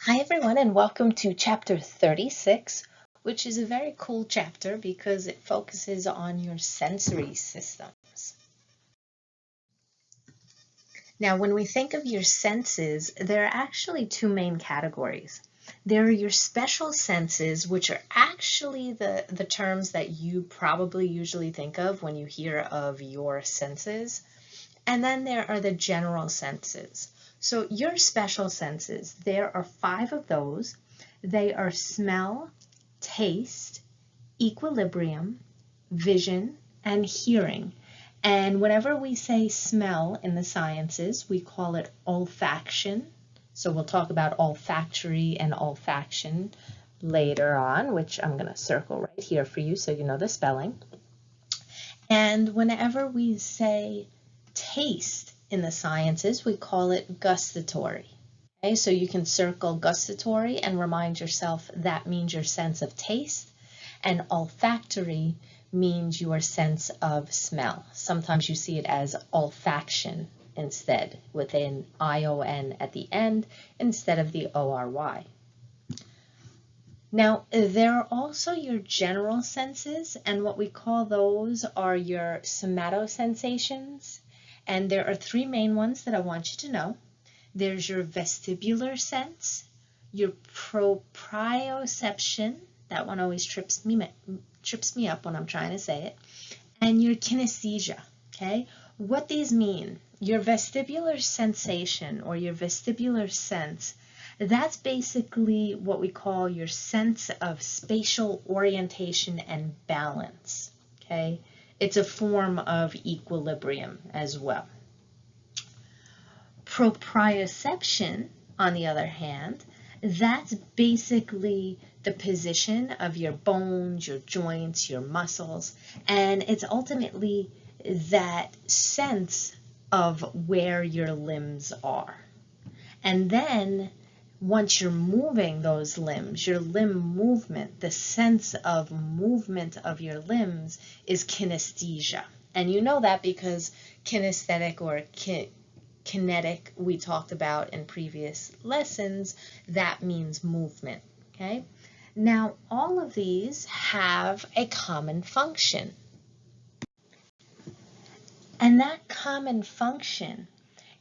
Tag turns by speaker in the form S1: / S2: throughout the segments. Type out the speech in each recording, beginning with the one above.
S1: Hi everyone and welcome to Chapter 36, which is a very cool chapter because it focuses on your sensory systems. Now when we think of your senses, there are actually two main categories. There are your special senses, which are actually the terms that you probably usually think of when you hear of your senses. And then there are the general senses. So your special senses, there are 5 of those. They are smell, taste, equilibrium, vision, and hearing. And whenever we say smell in the sciences, we call it olfaction. So we'll talk about olfactory and olfaction later on, which I'm going to circle right here for you so you know the spelling. And whenever we say taste in the sciences, we call it gustatory. Okay, so you can circle gustatory and remind yourself that means your sense of taste, and olfactory means your sense of smell. Sometimes you see it as olfaction instead, with an I-O-N at the end instead of the O-R-Y. Now, there are also your general senses, and what we call those are your somatosensations. And there are 3 main ones that I want you to know. There's your vestibular sense, your proprioception, that one always trips me up when I'm trying to say it, and your kinesthesia, okay? What these mean, your vestibular sensation or your vestibular sense, that's basically what we call your sense of spatial orientation and balance, okay? It's a form of equilibrium as well. Proprioception, on the other hand, that's basically the position of your bones, your joints, your muscles, and it's ultimately that sense of where your limbs are. And then once you're moving those limbs, your limb movement, the sense of movement of your limbs is kinesthesia. And you know that because kinesthetic or kinetic we talked about in previous lessons, that means movement, okay? Now, all of these have a common function. And that common function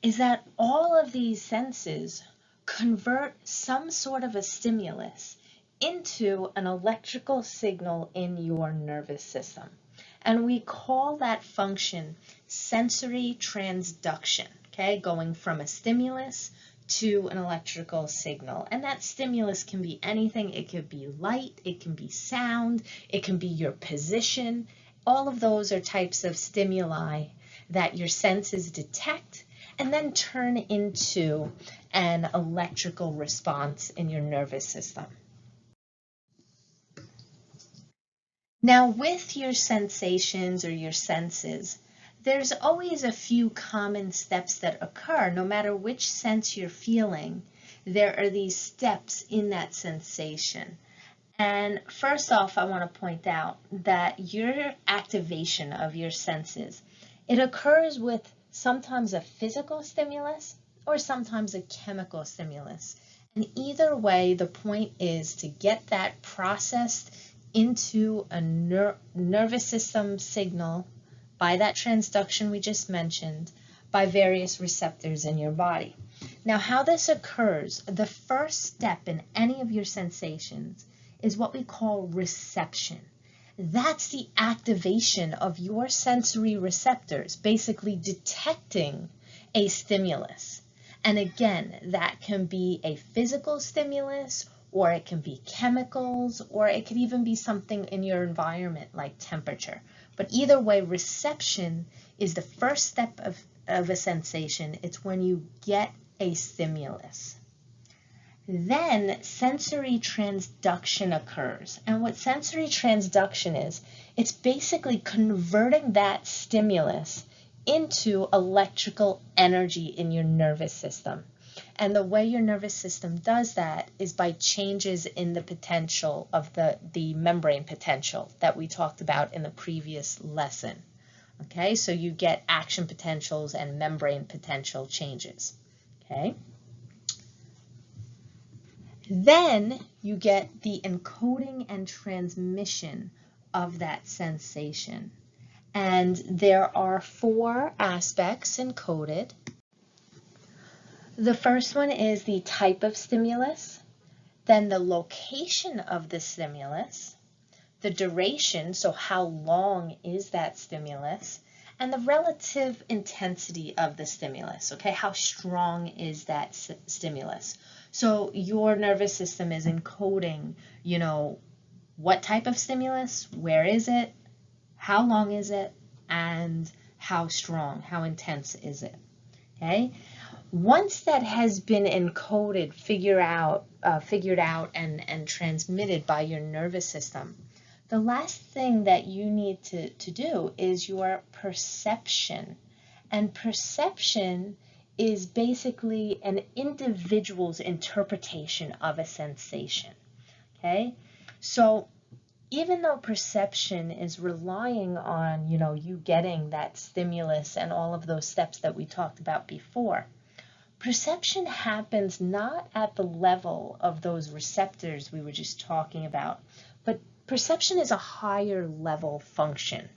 S1: is that all of these senses convert some sort of a stimulus into an electrical signal in your nervous system. And we call that function sensory transduction, okay? Going from a stimulus to an electrical signal. And that stimulus can be anything. It could be light, it can be sound, it can be your position. All of those are types of stimuli that your senses detect and then turn into an electrical response in your nervous system. Now, with your sensations or your senses, there's always a few common steps that occur. No matter which sense you're feeling, there are these steps in that sensation. And first off, I want to point out that your activation of your senses, it occurs with sometimes a physical stimulus or sometimes a chemical stimulus. And either way, the point is to get that processed into a nervous system signal by that transduction we just mentioned by various receptors in your body. Now, how this occurs, the first step in any of your sensations is what we call reception. That's the activation of your sensory receptors, basically detecting a stimulus. And again, that can be a physical stimulus, or it can be chemicals, or it could even be something in your environment like temperature. But either way, reception is the first step of a sensation. It's when you get a stimulus. Then sensory transduction occurs. And what sensory transduction is, it's basically converting that stimulus into electrical energy in your nervous system. And the way your nervous system does that is by changes in the potential of the membrane potential that we talked about in the previous lesson. Okay, so you get action potentials and membrane potential changes. Okay. Then you get the encoding and transmission of that sensation. And there are 4 aspects encoded. The first one is the type of stimulus, then the location of the stimulus, the duration, so how long is that stimulus, and the relative intensity of the stimulus, okay? How strong is that stimulus? So your nervous system is encoding, what type of stimulus, where is it, how long is it, and how strong, how intense is it, okay? Once that has been encoded, figured out and transmitted by your nervous system, the last thing that you need to do is your perception. And perception is basically an individual's interpretation of a sensation, okay? So even though perception is relying on, you getting that stimulus and all of those steps that we talked about before, perception happens not at the level of those receptors we were just talking about, but perception is a higher level function.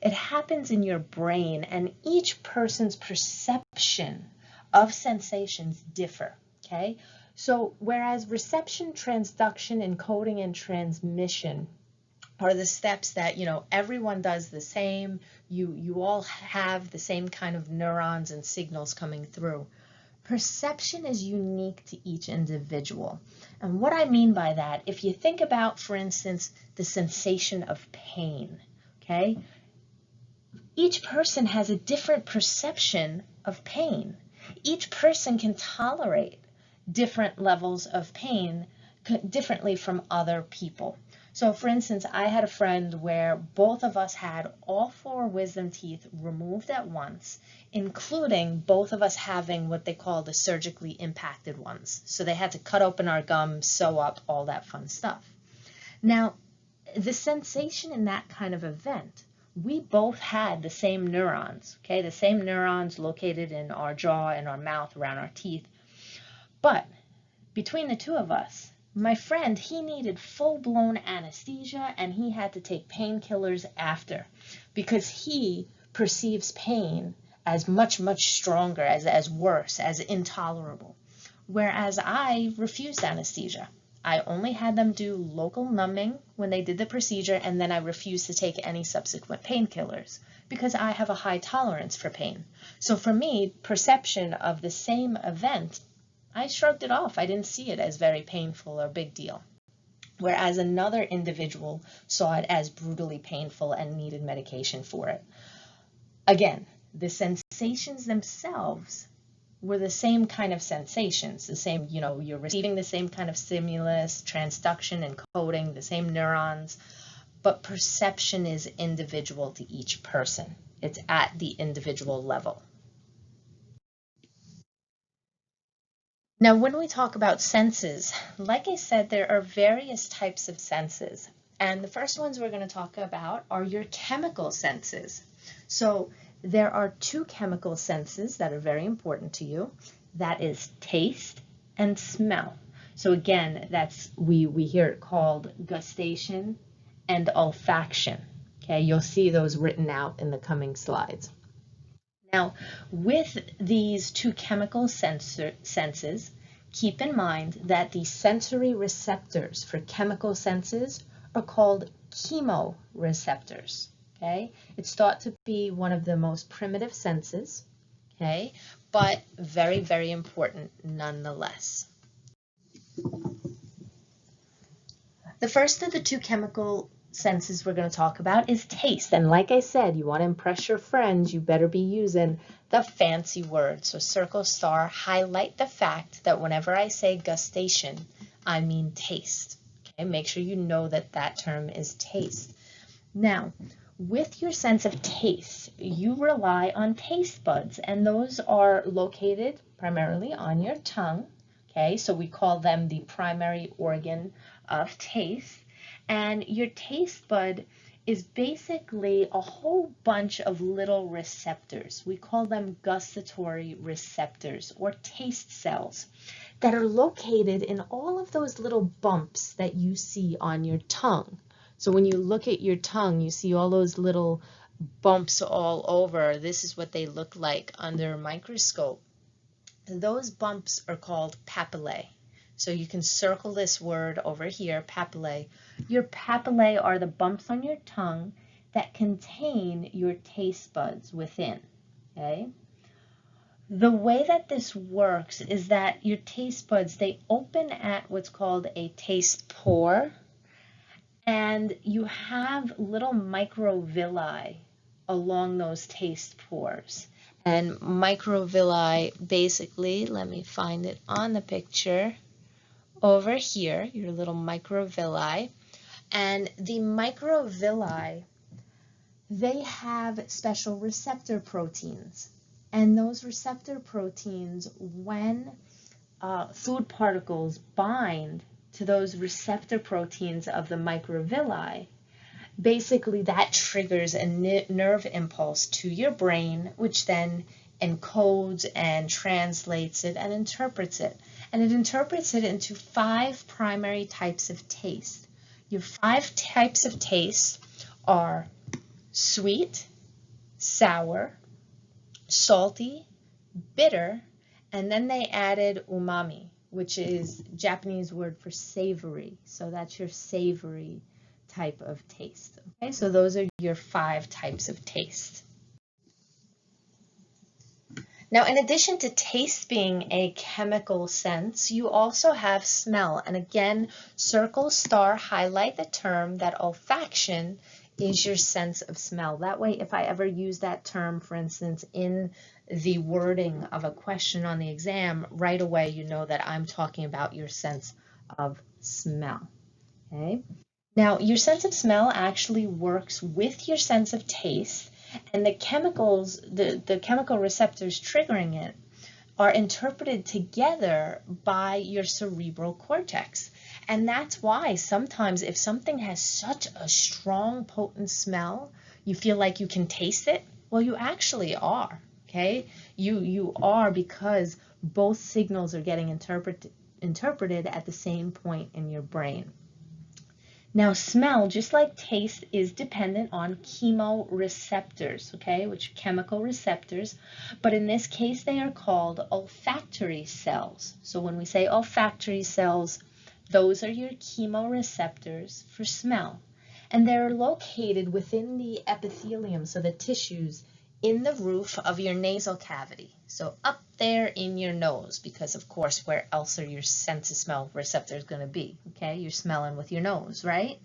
S1: It happens in your brain, and each person's perception of sensations differ, okay? So whereas reception, transduction, encoding, and transmission are the steps that, everyone does the same, you all have the same kind of neurons and signals coming through. Perception is unique to each individual. And what I mean by that, if you think about, for instance, the sensation of pain, okay? Each person has a different perception of pain. Each person can tolerate different levels of pain differently from other people. So for instance, I had a friend where both of us had all 4 wisdom teeth removed at once, including both of us having what they call the surgically impacted ones. So they had to cut open our gums, sew up, all that fun stuff. Now, the sensation in that kind of event, we both had the same neurons, okay? The same neurons located in our jaw and our mouth around our teeth. But between the 2 of us, my friend, he needed full-blown anesthesia, and he had to take painkillers after because he perceives pain as much, much stronger, as worse, as intolerable. Whereas I refused anesthesia. I only had them do local numbing when they did the procedure, and then I refused to take any subsequent painkillers because I have a high tolerance for pain. So for me, perception of the same event, I shrugged it off. I didn't see it as very painful or big deal. Whereas another individual saw it as brutally painful and needed medication for it. Again, the sensations themselves were the same kind of sensations, the same, you're receiving the same kind of stimulus, transduction, encoding, the same neurons, but perception is individual to each person. It's at the individual level. Now, when we talk about senses, like I said, there are various types of senses. And the first ones we're going to talk about are your chemical senses. So there are 2 chemical senses that are very important to you. That is taste and smell. So again, we hear it called gustation and olfaction. Okay, you'll see those written out in the coming slides. Now, with these 2 chemical senses, keep in mind that the sensory receptors for chemical senses are called chemoreceptors. Okay, it's thought to be one of the most primitive senses, okay, but very, very important nonetheless. The first of the 2 chemical senses we're going to talk about is taste. And like I said, you want to impress your friends, you better be using the fancy word. So circle, star, highlight the fact that whenever I say gustation, I mean taste. Okay, make sure you know that that term is taste. Now, with your sense of taste, you rely on taste buds, and those are located primarily on your tongue. Okay, so we call them the primary organ of taste. And your taste bud is basically a whole bunch of little receptors. We call them gustatory receptors or taste cells. that are located in all of those little bumps that you see on your tongue. So when you look at your tongue, you see all those little bumps all over. This is what they look like under a microscope. Those bumps are called papillae. So you can circle this word over here, papillae. Your papillae are the bumps on your tongue that contain your taste buds within, okay? The way that this works is that your taste buds, they open at what's called a taste pore, and you have little microvilli along those taste pores. And microvilli, basically, let me find it on the picture, over here, your little microvilli. And the microvilli, they have special receptor proteins. And those receptor proteins, when food particles bind to those receptor proteins of the microvilli, basically that triggers a nerve impulse to your brain, which then encodes and translates it and interprets it. And it interprets it into 5 primary types of taste. Your 5 types of taste are sweet, sour, salty, bitter, and then they added umami, which is Japanese word for savory. So that's your savory type of taste. Okay, so those are your 5 types of taste. Now, in addition to taste being a chemical sense, you also have smell. And again, circle, star, highlight the term that olfaction is your sense of smell. That way, if I ever use that term, for instance, in the wording of a question on the exam, right away you know that I'm talking about your sense of smell. Okay? Now, your sense of smell actually works with your sense of taste, and the chemicals, the chemical receptors triggering it are interpreted together by your cerebral cortex. And that's why sometimes if something has such a strong, potent smell, you feel like you can taste it. Well, you actually are, okay? You are, because both signals are getting interpreted at the same point in your brain. Now, smell, just like taste, is dependent on chemoreceptors, okay, which are chemical receptors, but in this case, they are called olfactory cells. So when we say olfactory cells, those are your chemoreceptors for smell, and they're located within the epithelium, so the tissues in the roof of your nasal cavity. So up there in your nose, because of course, where else are your sense of smell receptors going to be? Okay, you're smelling with your nose, right?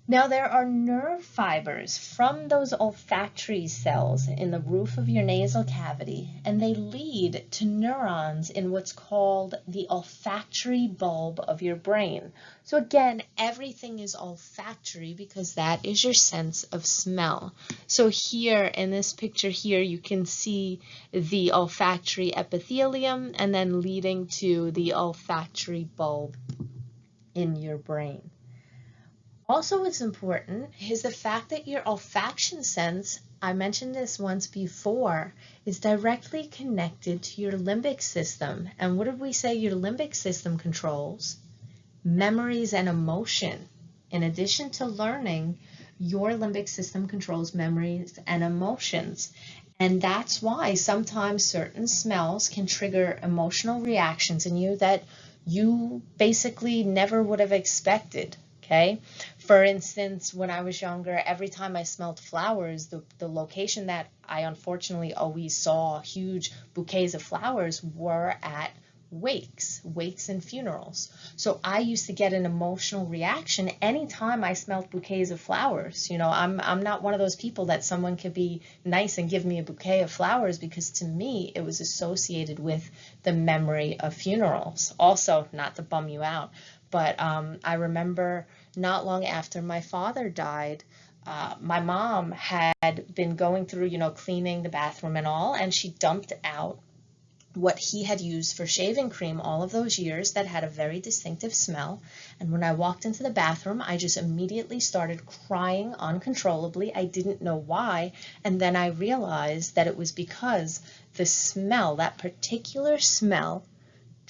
S1: Now, there are nerve fibers from those olfactory cells in the roof of your nasal cavity, and they lead to neurons in what's called the olfactory bulb of your brain. So again, everything is olfactory because that is your sense of smell. So here in this picture here, you can see the olfactory epithelium and then leading to the olfactory bulb in your brain. Also, what's important is the fact that your olfaction sense, I mentioned this once before, is directly connected to your limbic system. And what did we say your limbic system controls? Memories and emotion. In addition to learning, your limbic system controls memories and emotions. And that's why sometimes certain smells can trigger emotional reactions in you that you basically never would have expected. Okay. For instance, when I was younger, every time I smelled flowers, the location that I unfortunately always saw huge bouquets of flowers were at wakes and funerals. So I used to get an emotional reaction anytime I smelled bouquets of flowers. You know, I'm not one of those people that someone could be nice and give me a bouquet of flowers, because to me it was associated with the memory of funerals. Also, not to bum you out, but I remember not long after my father died, my mom had been going through, you know, cleaning the bathroom and all, and she dumped out what he had used for shaving cream all of those years that had a very distinctive smell. And when I walked into the bathroom, I just immediately started crying uncontrollably. I didn't know why. And then I realized that it was because the smell, that particular smell,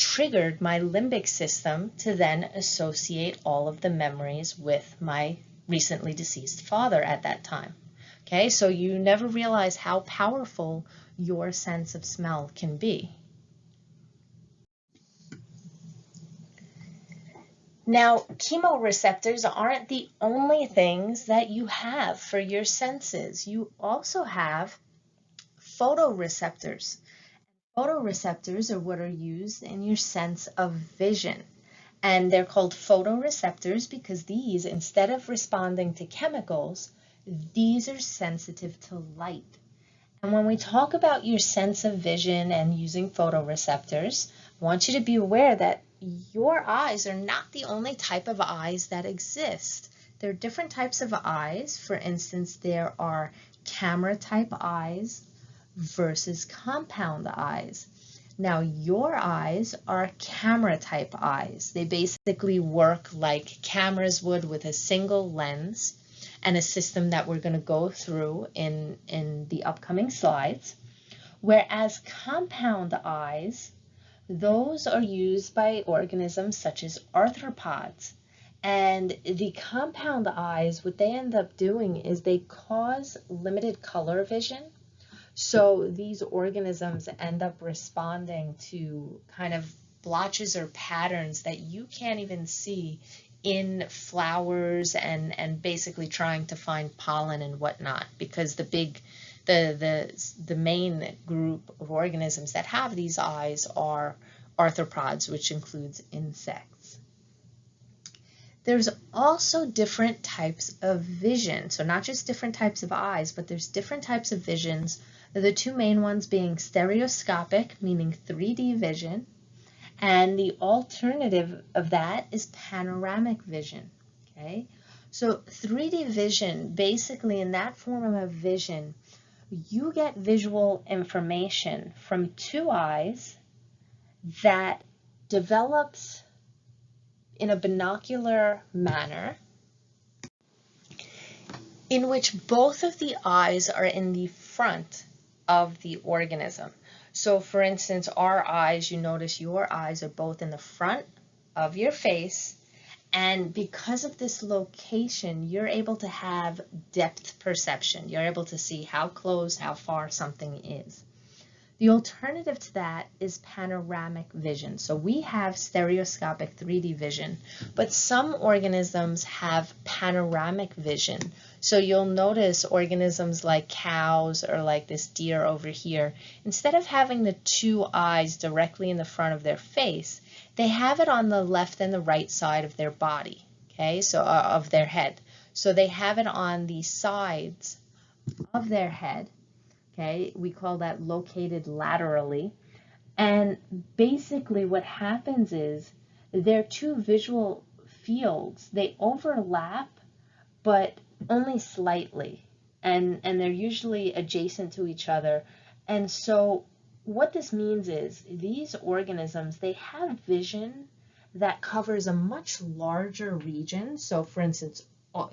S1: triggered my limbic system to then associate all of the memories with my recently deceased father at that time. Okay, so you never realize how powerful your sense of smell can be. Now, chemoreceptors aren't the only things that you have for your senses. You also have photoreceptors. Photoreceptors are what are used in your sense of vision. And they're called photoreceptors because these, instead of responding to chemicals, these are sensitive to light. And when we talk about your sense of vision and using photoreceptors, I want you to be aware that your eyes are not the only type of eyes that exist. There are different types of eyes. For instance, there are camera type eyes versus compound eyes. Now, your eyes are camera type eyes. They basically work like cameras would with a single lens and a system that we're going to go through in the upcoming slides. Whereas compound eyes, those are used by organisms such as arthropods. And the compound eyes, what they end up doing is they cause limited color vision. So these organisms end up responding to kind of blotches or patterns that you can't even see in flowers and basically trying to find pollen and whatnot, because the main group of organisms that have these eyes are arthropods, which includes insects. There's also different types of vision. So not just different types of eyes, but there's different types of visions. The two main ones being stereoscopic, meaning 3D vision, and the alternative of that is panoramic vision. Okay, so 3D vision, basically in that form of vision, you get visual information from two eyes that develops in a binocular manner in which both of the eyes are in the front of the organism. So for instance, our eyes, you notice your eyes are both in the front of your face, and because of this location, you're able to have depth perception. You're able to see how close, how far something is. The alternative to that is panoramic vision. So we have stereoscopic 3D vision, but some organisms have panoramic vision. So you'll notice organisms like cows or like this deer over here, instead of having the two eyes directly in the front of their face, they have it on the left and the right side of their body, okay, so of their head. So they have it on the sides of their head. Okay, we call that located laterally. And basically what happens is their two visual fields, they overlap, but only slightly. And they're usually adjacent to each other. And so what this means is these organisms, they have vision that covers a much larger region. So for instance,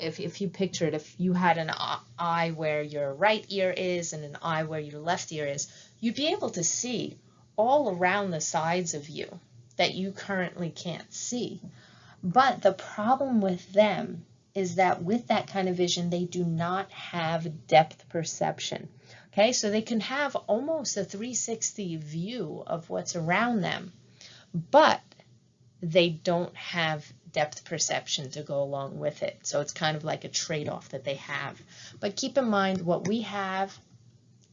S1: if you picture it, if you had an eye where your right ear is and an eye where your left ear is, you'd be able to see all around the sides of you that you currently can't see. But the problem with them is that with that kind of vision, they do not have depth perception. Okay, so they can have almost a 360 view of what's around them, but they don't have depth perception to go along with it. So it's kind of like a trade-off that they have. But keep in mind, what we have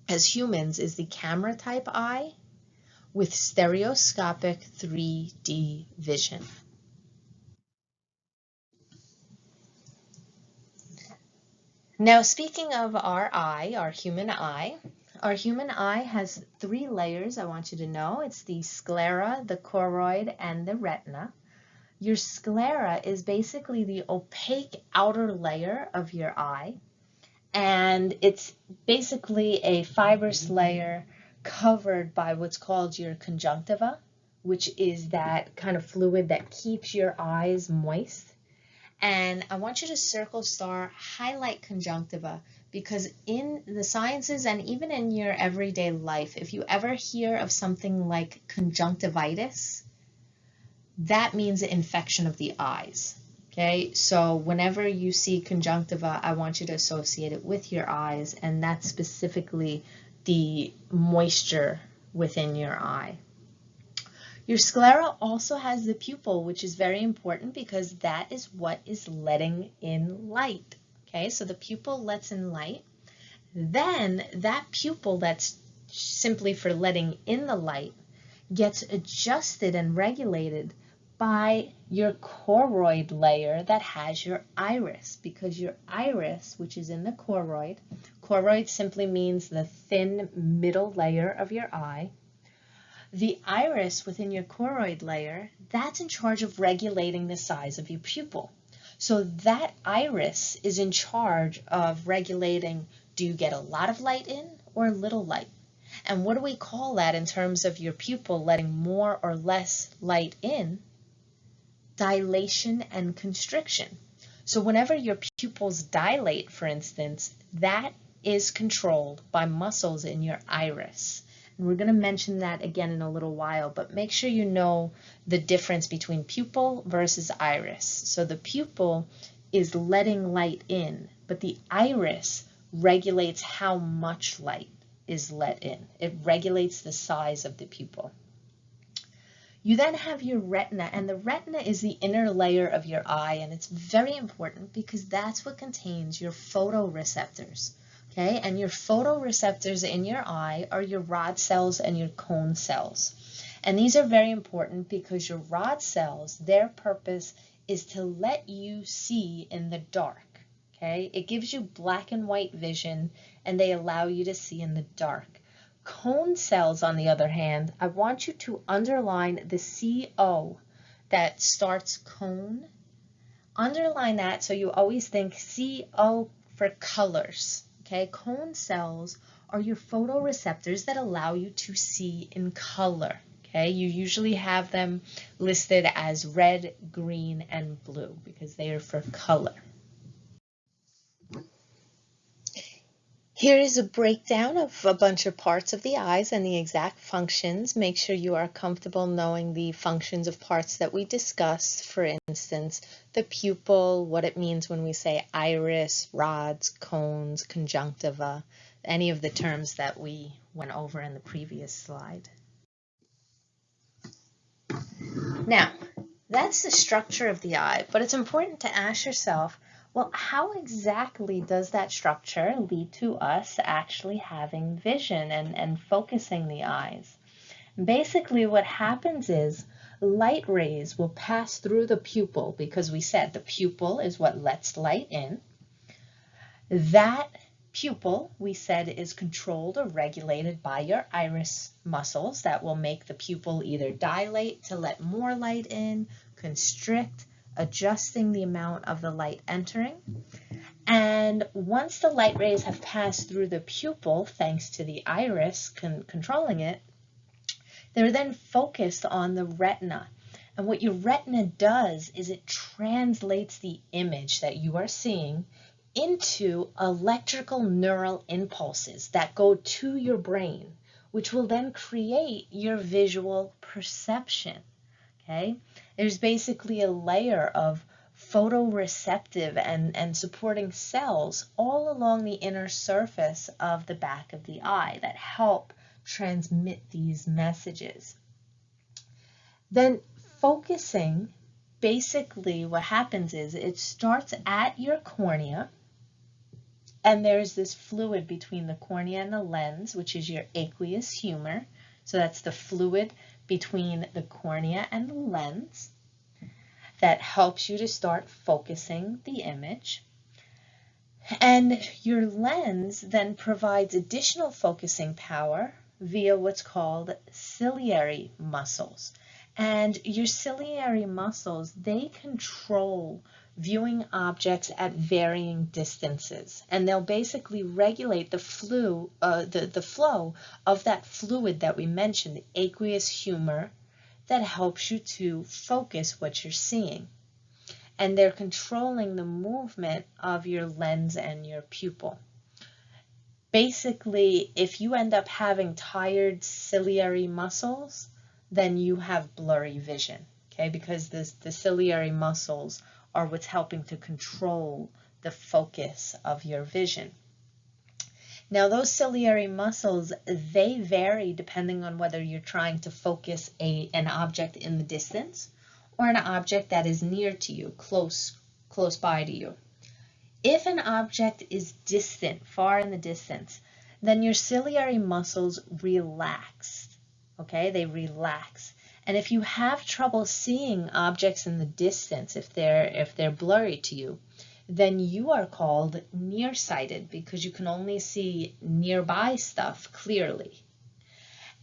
S1: as humans is the camera type eye with stereoscopic 3D vision. Now, speaking of our eye, our human eye has three layers, I want you to know. It's the sclera, the choroid, and the retina. Your sclera is basically the opaque outer layer of your eye, and it's basically a fibrous layer covered by what's called your conjunctiva, which is that kind of fluid that keeps your eyes moist. And I want you to circle star, highlight conjunctiva, because in the sciences and even in your everyday life, if you ever hear of something like conjunctivitis, that means an infection of the eyes. Okay, so whenever you see conjunctiva, I want you to associate it with your eyes, and that's specifically the moisture within your eye. Your sclera also has the pupil, which is very important because that is what is letting in light. Okay, so the pupil lets in light. Then that pupil that's simply for letting in the light gets adjusted and regulated by your choroid layer that has your iris, because your iris, which is in the choroid simply means the thin middle layer of your eye. The iris within your choroid layer, that's in charge of regulating the size of your pupil. So that iris is in charge of regulating, do you get a lot of light in or little light? And what do we call that in terms of your pupil letting more or less light in? Dilation and constriction. So whenever your pupils dilate, for instance, that is controlled by muscles in your iris. And we're going to mention that again in a little while, but make sure you know the difference between pupil versus iris. So the pupil is letting light in, but the iris regulates how much light is let in. It regulates the size of the pupil. You then have your retina, and the retina is the inner layer of your eye, and it's very important because that's what contains your photoreceptors. Okay, and your photoreceptors in your eye are your rod cells and your cone cells. And these are very important because your rod cells, their purpose is to let you see in the dark. Okay, it gives you black and white vision, and they allow you to see in the dark. Cone cells, on the other hand, I want you to underline the CO that starts cone. Underline that so you always think CO for colors. Okay, cone cells are your photoreceptors that allow you to see in color. Okay, you usually have them listed as red, green, and blue because they are for color. Here is a breakdown of a bunch of parts of the eyes and the exact functions. Make sure you are comfortable knowing the functions of parts that we discussed. For instance, the pupil, what it means when we say iris, rods, cones, conjunctiva, any of the terms that we went over in the previous slide. Now, that's the structure of the eye, but it's important to ask yourself, well, how exactly does that structure lead to us actually having vision and focusing the eyes? Basically, what happens is light rays will pass through the pupil because we said the pupil is what lets light in. That pupil, we said, is controlled or regulated by your iris muscles that will make the pupil either dilate to let more light in, constrict, adjusting the amount of the light entering. And once the light rays have passed through the pupil, thanks to the iris controlling it, they're then focused on the retina. And what your retina does is it translates the image that you are seeing into electrical neural impulses that go to your brain, which will then create your visual perception. Okay? There's basically a layer of photoreceptive and supporting cells all along the inner surface of the back of the eye that help transmit these messages. Then focusing, basically what happens is it starts at your cornea, and there's this fluid between the cornea and the lens, which is your aqueous humor. So that's the fluid between the cornea and the lens that helps you to start focusing the image. And your lens then provides additional focusing power via what's called ciliary muscles. And your ciliary muscles, they control viewing objects at varying distances, and they'll basically regulate the flow of that fluid that we mentioned, the aqueous humor, that helps you to focus what you're seeing. And they're controlling the movement of your lens and your pupil. Basically, if you end up having tired ciliary muscles, then you have blurry vision. okay, because the ciliary muscles are what's helping to control the focus of your vision. Now, those ciliary muscles, they vary depending on whether you're trying to focus an object in the distance or an object that is near to you, close by to you. If an object is distant, far in the distance, then your ciliary muscles relax, okay? They relax. And if you have trouble seeing objects in the distance, if they're blurry to you, then you are called nearsighted because you can only see nearby stuff clearly.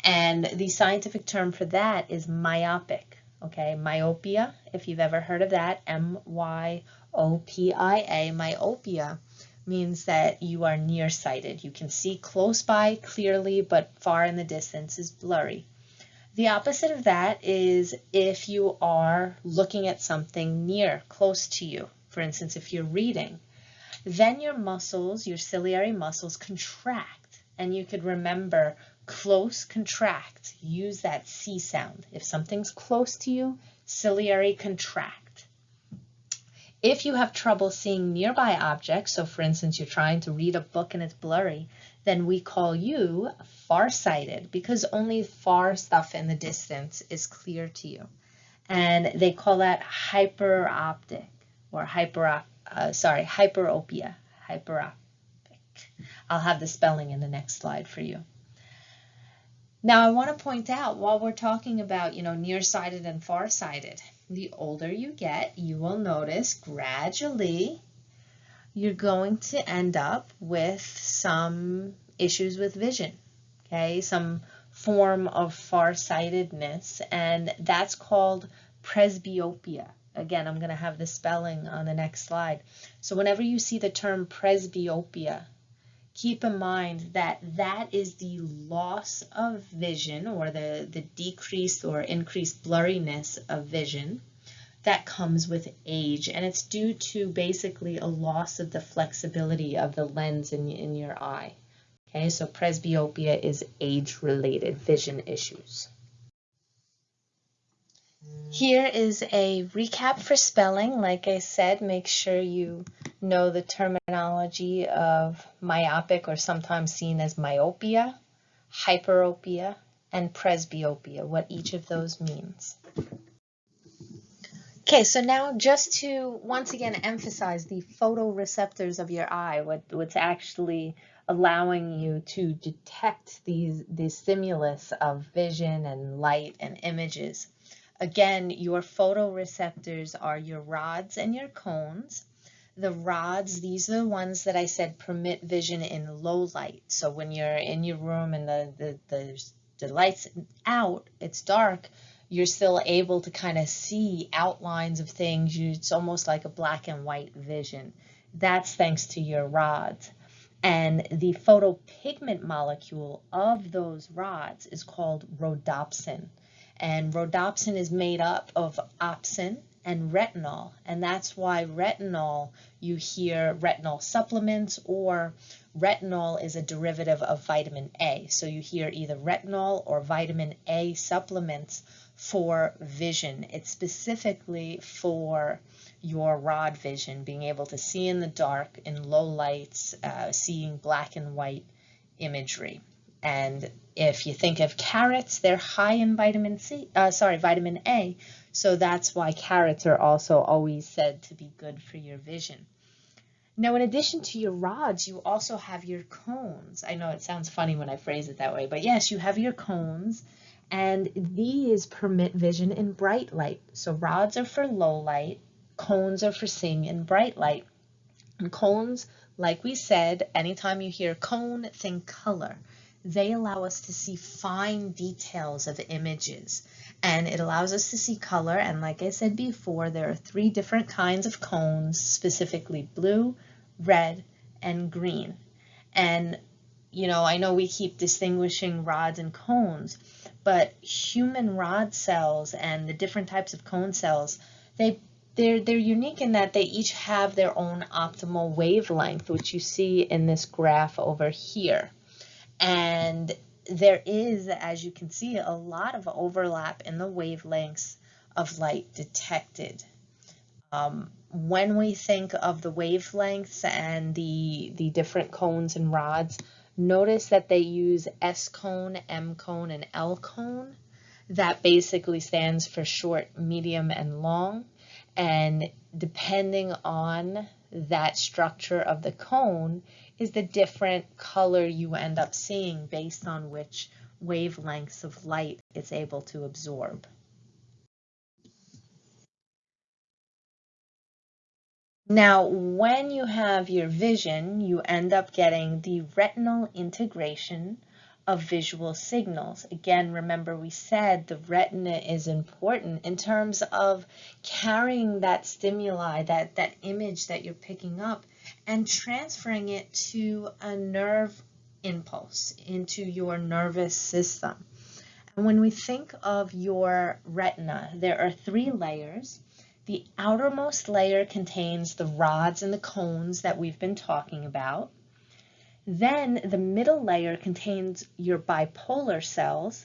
S1: And the scientific term for that is myopic, okay? Myopia, if you've ever heard of that, M-Y-O-P-I-A, myopia means that you are nearsighted. You can see close by clearly, but far in the distance is blurry. The opposite of that is if you are looking at something near, close to you. For instance, if you're reading, then your muscles, your ciliary muscles contract, and you could remember close, contract. Use that C sound. If something's close to you, ciliary contract. If you have trouble seeing nearby objects, so for instance, you're trying to read a book and it's blurry, then we call you farsighted because only far stuff in the distance is clear to you. And they call that hyperoptic or hyperopia. Hyperopic. I'll have the spelling in the next slide for you. Now, I want to point out, while we're talking about, nearsighted and farsighted, the older you get, you will notice gradually you're going to end up with some issues with vision, okay? Some form of farsightedness, and that's called presbyopia. Again, I'm going to have the spelling on the next slide. So whenever you see the term presbyopia, keep in mind that that is the loss of vision or the decreased or increased blurriness of vision that comes with age. And it's due to basically a loss of the flexibility of the lens in your eye. Okay, so presbyopia is age-related vision issues. Here is a recap for spelling. Like I said, make sure you know the terminology of myopic, or sometimes seen as myopia, hyperopia, and presbyopia, what each of those means. Okay, so now just to once again emphasize the photoreceptors of your eye, what's actually allowing you to detect the stimulus of vision and light and images. Again, your photoreceptors are your rods and your cones. The rods, these are the ones that I said permit vision in low light. So when you're in your room and the light's out, it's dark, you're still able to kind of see outlines of things. It's almost like a black and white vision. That's thanks to your rods. And the photopigment molecule of those rods is called rhodopsin. And rhodopsin is made up of opsin and retinol. And that's why retinol, you hear retinol supplements, or retinol is a derivative of vitamin A. So you hear either retinol or vitamin A supplements for vision. It's specifically for your rod vision, being able to see in the dark, in low lights, seeing black and white imagery. And if you think of carrots, they're high in vitamin A. So that's why carrots are also always said to be good for your vision. Now, in addition to your rods, you also have your cones. I know it sounds funny when I phrase it that way, but yes, you have your cones, and these permit vision in bright light. So rods are for low light, cones are for seeing in bright light. And cones, like we said, anytime you hear cone, think color. They allow us to see fine details of images, and it allows us to see color. And like I said before, there are 3 different kinds of cones, specifically blue, red, and green. And I know we keep distinguishing rods and cones, but human rod cells and the different types of cone cells, they're unique in that they each have their own optimal wavelength, which you see in this graph over here. And there is, as you can see, a lot of overlap in the wavelengths of light detected. When we think of the wavelengths and the different cones and rods, notice that they use S cone, M cone, and L cone. That basically stands for short, medium, and long. And depending on that structure of the cone is the different color you end up seeing based on which wavelengths of light it's able to absorb. Now, when you have your vision, you end up getting the retinal integration of visual signals. Again, remember we said the retina is important in terms of carrying that stimuli, that image that you're picking up, and transferring it to a nerve impulse into your nervous system. And when we think of your retina, there are 3 layers. The outermost layer contains the rods and the cones that we've been talking about. Then the middle layer contains your bipolar cells,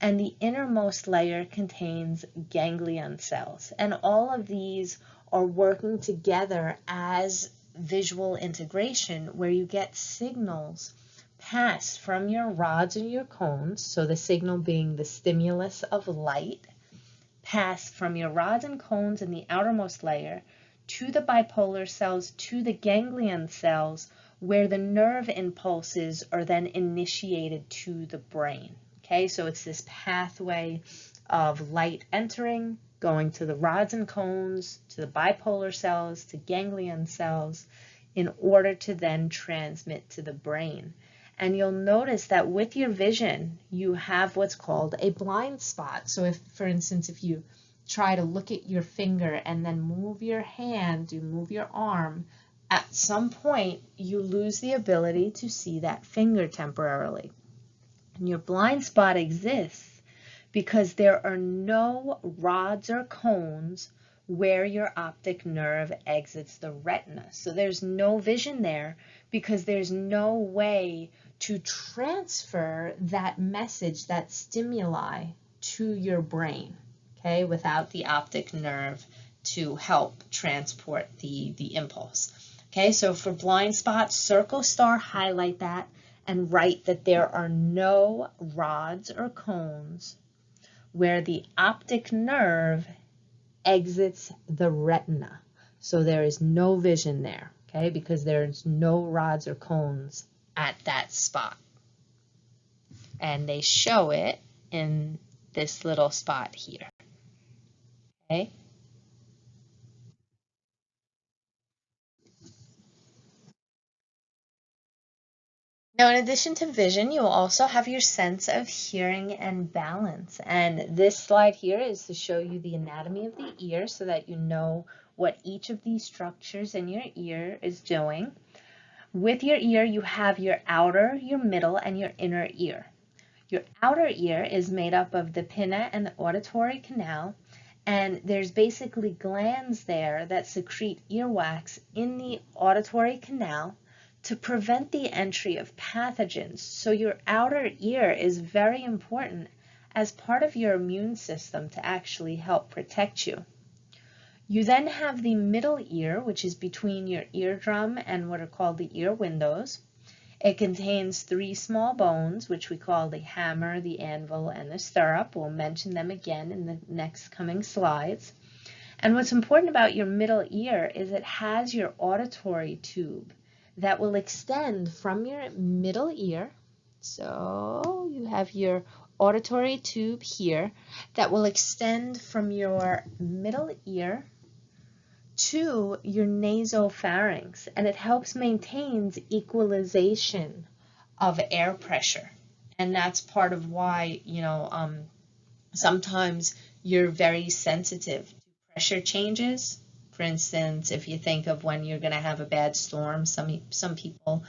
S1: and the innermost layer contains ganglion cells. And all of these are working together as visual integration, where you get signals passed from your rods and your cones, so the signal being the stimulus of light, pass from your rods and cones in the outermost layer to the bipolar cells, to the ganglion cells, where the nerve impulses are then initiated to the brain. Okay, so it's this pathway of light entering, going to the rods and cones, to the bipolar cells, to ganglion cells, in order to then transmit to the brain. And you'll notice that with your vision, you have what's called a blind spot. So if, for instance, if you try to look at your finger and then move your hand, you move your arm, at some point you lose the ability to see that finger temporarily. And your blind spot exists because there are no rods or cones where your optic nerve exits the retina. So there's no vision there because there's no way to transfer that message, that stimuli, to your brain, okay, without the optic nerve to help transport the impulse. Okay, so for blind spots, circle, star, highlight that, and write that there are no rods or cones where the optic nerve exits the retina. So there is no vision there, okay, because there's no rods or cones at that spot. And they show it in this little spot here, okay? Now, in addition to vision, you'll also have your sense of hearing and balance. And this slide here is to show you the anatomy of the ear so that you know what each of these structures in your ear is doing. With your ear, you have your outer, your middle, and your inner ear. Your outer ear is made up of the pinna and the auditory canal, and there's basically glands there that secrete earwax in the auditory canal to prevent the entry of pathogens. So your outer ear is very important as part of your immune system to actually help protect you. You then have the middle ear, which is between your eardrum and what are called the ear windows. It contains 3 small bones, which we call the hammer, the anvil, and the stirrup. We'll mention them again in the next coming slides. And what's important about your middle ear is it has your auditory tube that will extend from your middle ear. So you have your auditory tube here that will extend from your middle ear to your nasopharynx, and it helps maintain equalization of air pressure. And that's part of why, sometimes you're very sensitive to pressure changes. For instance, if you think of when you're going to have a bad storm, some people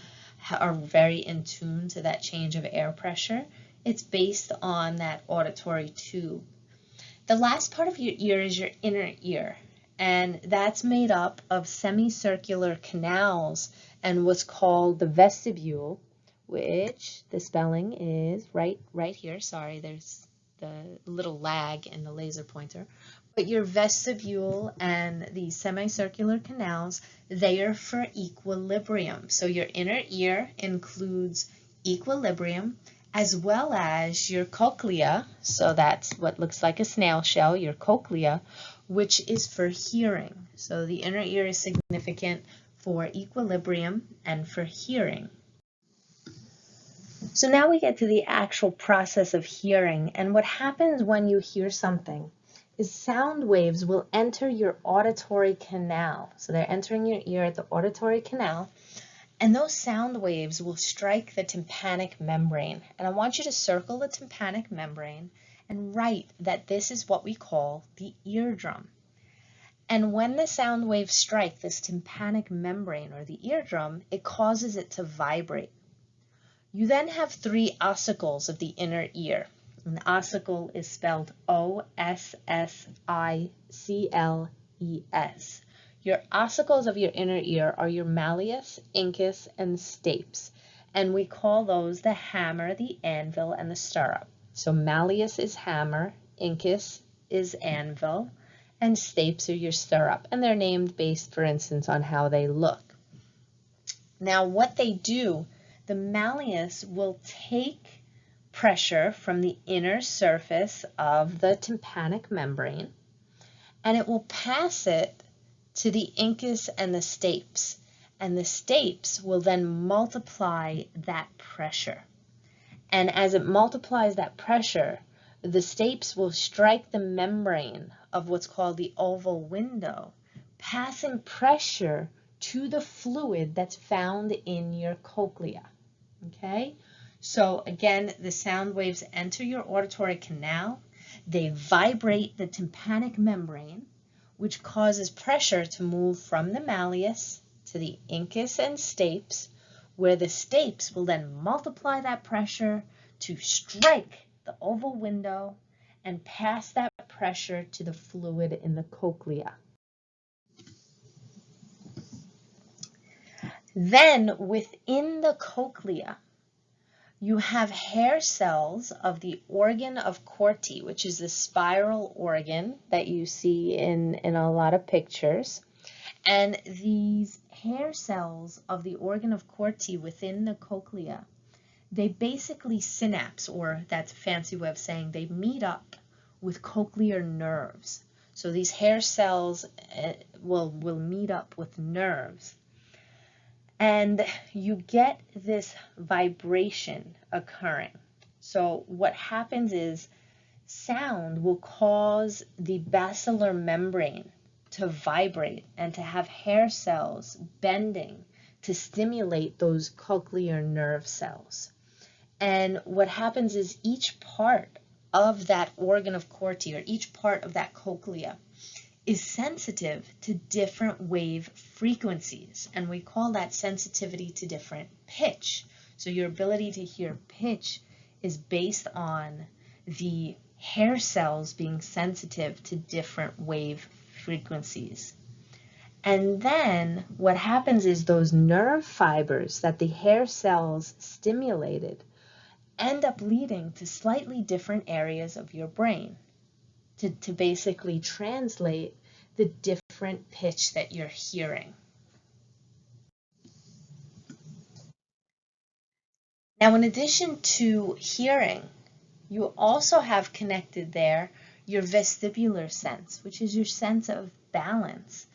S1: are very in tune to that change of air pressure. It's based on that auditory tube. The last part of your ear is your inner ear, and that's made up of semicircular canals and what's called the vestibule, which the spelling is right here. Sorry, there's the little lag in the laser pointer. But your vestibule and the semicircular canals, they are for equilibrium. So your inner ear includes equilibrium as well as your cochlea. So that's what looks like a snail shell, your cochlea, which is for hearing. So the inner ear is significant for equilibrium and for hearing. So now we get to the actual process of hearing, and what happens when you hear something is sound waves will enter your auditory canal. So they're entering your ear at the auditory canal, and those sound waves will strike the tympanic membrane. And I want you to circle the tympanic membrane and write that this is what we call the eardrum. And when the sound waves strike this tympanic membrane or the eardrum, it causes it to vibrate. You then have 3 ossicles of the inner ear. An ossicle is spelled O-S-S-I-C-L-E-S. Your ossicles of your inner ear are your malleus, incus, and stapes. And we call those the hammer, the anvil, and the stirrup. So malleus is hammer, incus is anvil, and stapes are your stirrup. And they're named based, for instance, on how they look. Now what they do, the malleus will take pressure from the inner surface of the tympanic membrane, and it will pass it to the incus and the stapes. And the stapes will then multiply that pressure. And as it multiplies that pressure, the stapes will strike the membrane of what's called the oval window, passing pressure to the fluid that's found in your cochlea. Okay, so again, the sound waves enter your auditory canal. They vibrate the tympanic membrane, which causes pressure to move from the malleus to the incus and stapes, where the stapes will then multiply that pressure to strike the oval window and pass that pressure to the fluid in the cochlea. Then within the cochlea, you have hair cells of the organ of Corti, which is the spiral organ that you see in a lot of pictures. And these hair cells of the organ of Corti within the cochlea, they basically synapse, or that's a fancy way of saying they meet up with cochlear nerves. So these hair cells will meet up with nerves. And you get this vibration occurring. So what happens is sound will cause the basilar membrane to vibrate and to have hair cells bending to stimulate those cochlear nerve cells. And what happens is each part of that organ of Corti, or each part of that cochlea, is sensitive to different wave frequencies, and we call that sensitivity to different pitch. So your ability to hear pitch is based on the hair cells being sensitive to different wave frequencies. And then what happens is those nerve fibers that the hair cells stimulated end up leading to slightly different areas of your brain to basically translate the different pitch that you're hearing. Now, in addition to hearing, you also have connected there your vestibular sense, which is your sense of balance.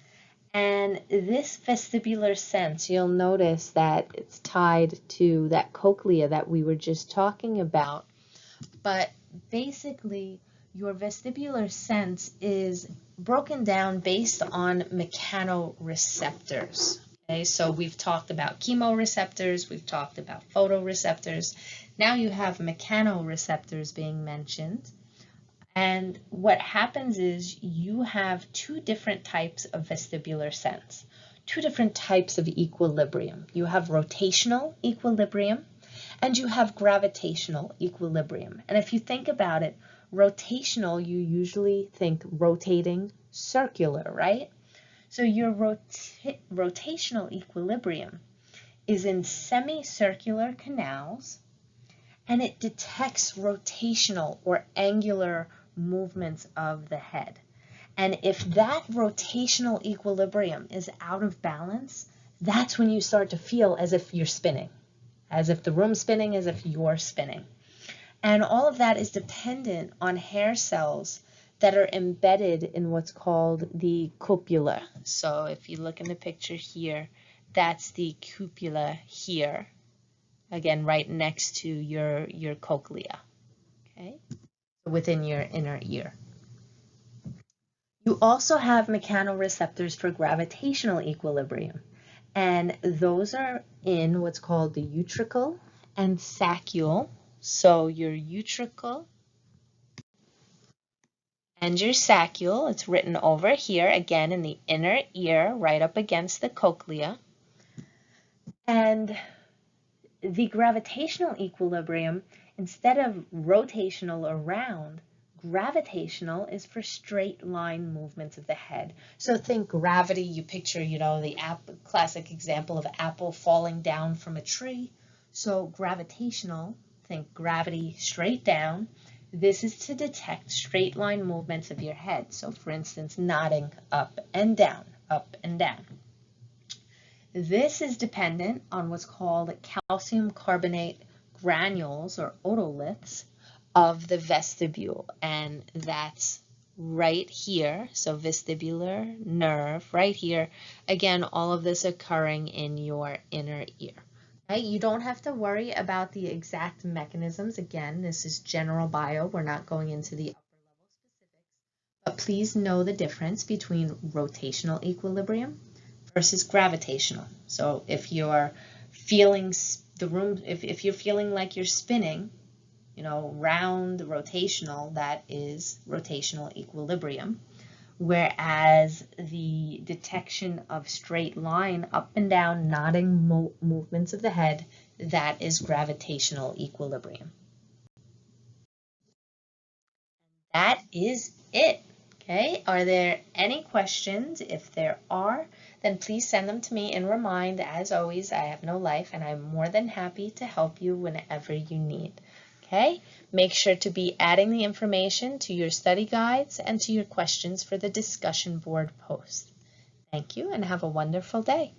S1: And this vestibular sense, you'll notice that it's tied to that cochlea that we were just talking about. But basically, your vestibular sense is broken down based on mechanoreceptors. Okay, so we've talked about chemoreceptors, we've talked about photoreceptors. Now you have mechanoreceptors being mentioned. And what happens is you have 2 different types of vestibular sense, 2 different types of equilibrium. You have rotational equilibrium and you have gravitational equilibrium. And if you think about it, rotational, you usually think rotating circular, right? So your rotational equilibrium is in semicircular canals, and it detects rotational or angular movements of the head. And if that rotational equilibrium is out of balance, that's when you start to feel as if you're spinning, as if the room's spinning, as if you're spinning. And all of that is dependent on hair cells that are embedded in what's called the cupula. So if you look in the picture here, that's the cupula here, again, right next to your cochlea, okay, within your inner ear. You also have mechanoreceptors for gravitational equilibrium, and those are in what's called the utricle and saccule. So your utricle and your saccule, it's written over here, again, in the inner ear, right up against the cochlea. And the gravitational equilibrium, instead of rotational around, gravitational is for straight line movements of the head. So think gravity, you picture, the classic example of an apple falling down from a tree. So gravitational, think gravity straight down. This is to detect straight line movements of your head. So for instance, nodding up and down, up and down. This is dependent on what's called calcium carbonate granules or otoliths of the vestibule, and that's right here. So vestibular nerve right here. Again, all of this occurring in your inner ear. Okay? You don't have to worry about the exact mechanisms. Again, this is general bio. We're not going into the upper level specifics, but please know the difference between rotational equilibrium versus gravitational. So if you're feeling the room, if you're feeling like you're spinning, round, rotational, that is rotational equilibrium. Whereas the detection of straight line, up and down, nodding movements of the head, that is gravitational equilibrium. That is it. Okay, are there any questions? If there are, then please send them to me in Remind. As always, I have no life, and I'm more than happy to help you whenever you need. Okay, make sure to be adding the information to your study guides and to your questions for the discussion board post. Thank you, and have a wonderful day.